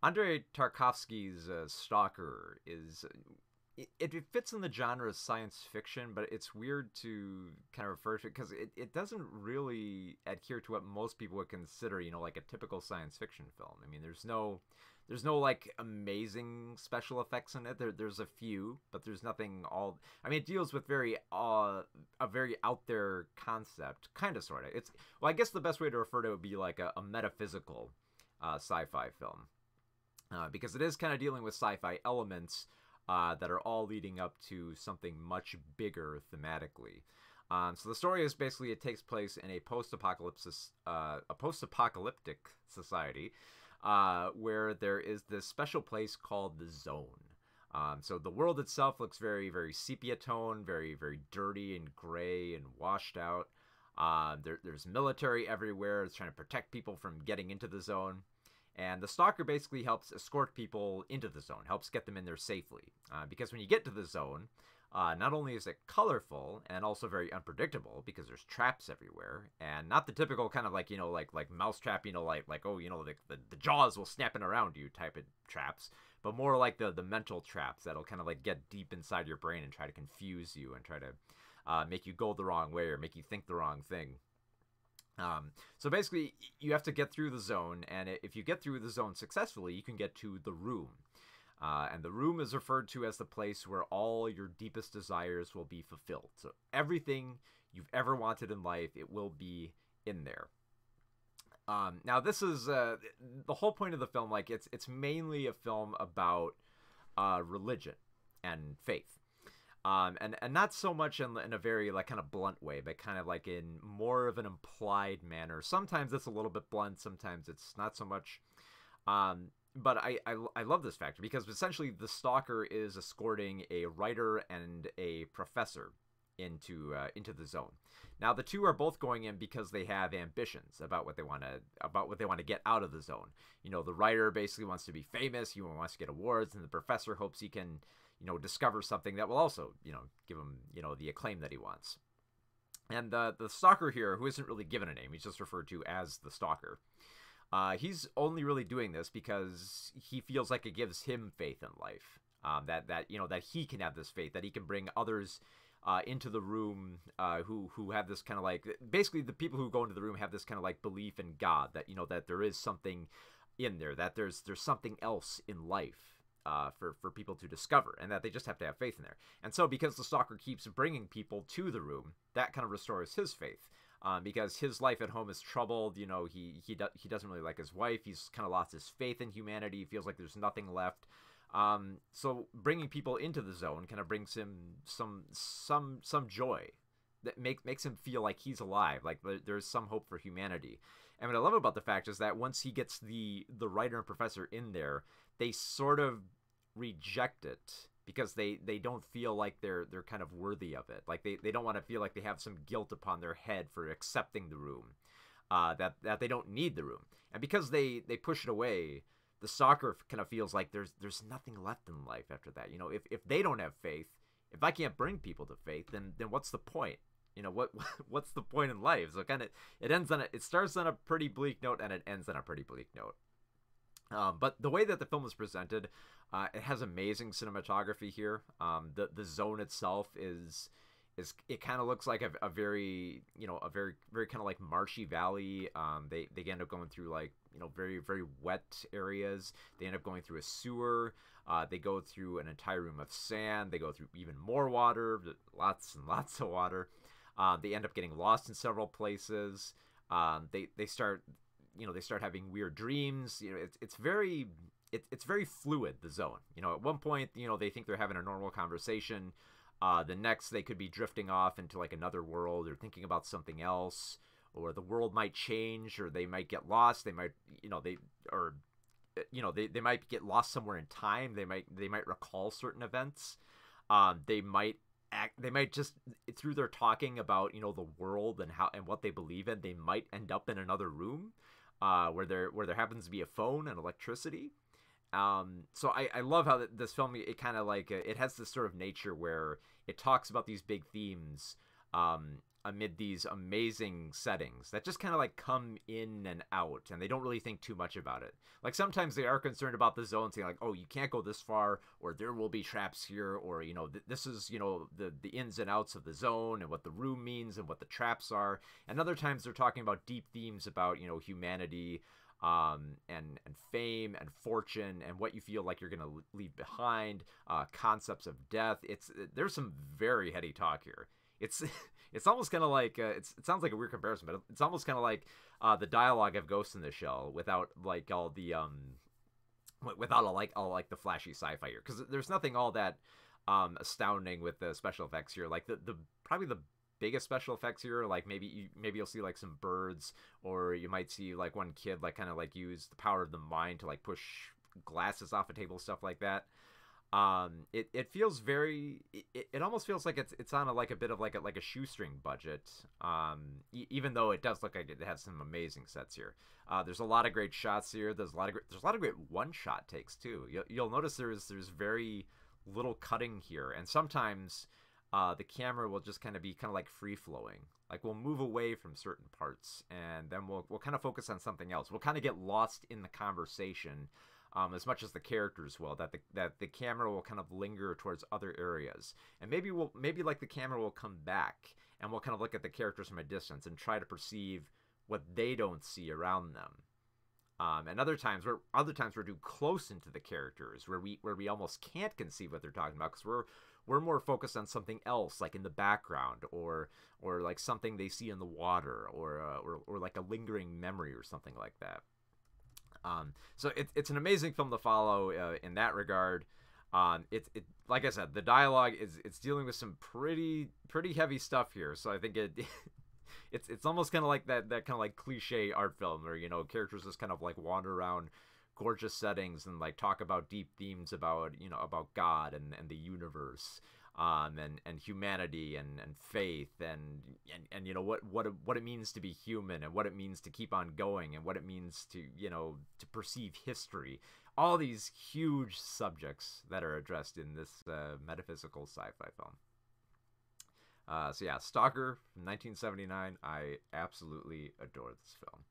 Andrei Tarkovsky's Stalker is it fits in the genre of science fiction, but it's weird to kind of refer to it because it doesn't really adhere to what most people would consider, like a typical science fiction film. I mean, there's no like amazing special effects in it. There's a few, but there's nothing all. I mean, it deals with a very out there concept, kind of sort of. It's well, I guess the best way to refer to it would be like a metaphysical sci-fi film. Because it is kind of dealing with sci-fi elements that are all leading up to something much bigger thematically. So the story is basically it takes place in a post-apocalyptic society where there is this special place called the Zone. So the world itself looks very, very sepia tone, very, very dirty and gray and washed out. There's military everywhere. It's trying to protect people from getting into the zone. And the Stalker basically helps escort people into the zone, helps get them in there safely. Because when you get to the zone, not only is it colorful and also very unpredictable because there's traps everywhere, and not the typical kind of like mousetrap, like oh the jaws will snap in around you type of traps, but more like the mental traps that'll kind of like get deep inside your brain and try to confuse you and try to make you go the wrong way or make you think the wrong thing. So basically, you have to get through the zone, and if you get through the zone successfully, you can get to the room. And the room is referred to as the place where all your deepest desires will be fulfilled. So everything you've ever wanted in life, it will be in there. Now, this is the whole point of the film. Like, it's mainly a film about religion and faith. And not so much in a very like kind of blunt way, but kind of like in more of an implied manner. Sometimes it's a little bit blunt, sometimes it's not so much. But I love this factor because essentially the Stalker is escorting a writer and a professor into the zone. Now the two are both going in because they have ambitions about what they want to get out of the zone. The writer basically wants to be famous, he wants to get awards, and the professor hopes he can discover something that will also, give him, the acclaim that he wants. And the Stalker here, who isn't really given a name, he's just referred to as the Stalker. He's only really doing this because he feels like it gives him faith in life. That he can have this faith, that he can bring others into the room who have this kind of like, basically the people who go into the room have this kind of like belief in God, that that there is something in there, that there's something else in life. For people to discover, and that they just have to have faith in there. And so because the Stalker keeps bringing people to the room, that kind of restores his faith, because his life at home is troubled. He doesn't really like his wife. He's kind of lost his faith in humanity. He feels like there's nothing left. So bringing people into the zone kind of brings him some joy that makes him feel like he's alive, like there's some hope for humanity. And what I love about the fact is that once he gets the writer and professor in there, they sort of reject it because they don't feel like they're kind of worthy of it. Like they don't want to feel like they have some guilt upon their head for accepting the room, that they don't need the room. And because they push it away, the Stalker kind of feels like there's nothing left in life after that. If they don't have faith, if I can't bring people to faith, then what's the point? What's the point in life? So kind of it starts on a pretty bleak note and it ends on a pretty bleak note. But the way that the film is presented, it has amazing cinematography here. The zone itself is it kind of looks like a very very kind of like marshy valley. They end up going through like very very wet areas. They end up going through a sewer. They go through an entire room of sand. They go through even more water, lots and lots of water. They end up getting lost in several places. They start having weird dreams. It's very fluid, the zone. At one point, they think they're having a normal conversation. The next, they could be drifting off into like another world or thinking about something else, or the world might change, or they might get lost. They might, they might get lost somewhere in time. They might recall certain events. They might just, through their talking about the world and what they believe in, they might end up in another room where there happens to be a phone and electricity. So I love how this film, it kind of like it has this sort of nature where it talks about these big themes amid these amazing settings that just kind of like come in and out, and they don't really think too much about it. Like sometimes they are concerned about the zone, saying like, oh, you can't go this far, or there will be traps here, or this is the ins and outs of the zone and what the room means and what the traps are. And other times they're talking about deep themes about humanity, and fame and fortune and what you feel like you're gonna leave behind, concepts of death. There's some very heady talk here. It's it's almost kind of like it sounds like a weird comparison, but it's almost kind of like the dialogue of Ghost in the Shell without like all the without all like the flashy sci-fi here, because there's nothing all that astounding with the special effects here. Like the probably the biggest special effects here, like maybe you'll see like some birds, or you might see like one kid like kind of like use the power of the mind to like push glasses off a table, stuff like that. It feels very, it almost feels like it's on a bit of like a shoestring budget. Even though it does look like it has some amazing sets here. There's a lot of great shots here. There's a lot of great one shot takes too. You'll notice there's very little cutting here, and sometimes the camera will just kind of be like free flowing. Like we'll move away from certain parts, and then we'll kind of focus on something else. We'll kind of get lost in the conversation, as much as the characters will. That the camera will kind of linger towards other areas, and maybe like the camera will come back, and we'll kind of look at the characters from a distance and try to perceive what they don't see around them. And other times we're too close into the characters, where we almost can't conceive what they're talking about, because we're more focused on something else, like in the background, or like something they see in the water, or like a lingering memory or something like that. So it's an amazing film to follow in that regard. It like I said, the dialogue it's dealing with some pretty heavy stuff here. So I think it's almost kind of like that kind of like cliche art film where characters just kind of like wander around gorgeous settings and like talk about deep themes about about God and the universe, and humanity and faith and what it means to be human, and what it means to keep on going, and what it means to to perceive history. All these huge subjects that are addressed in this metaphysical sci-fi film. So yeah, Stalker from 1979. I absolutely adore this film.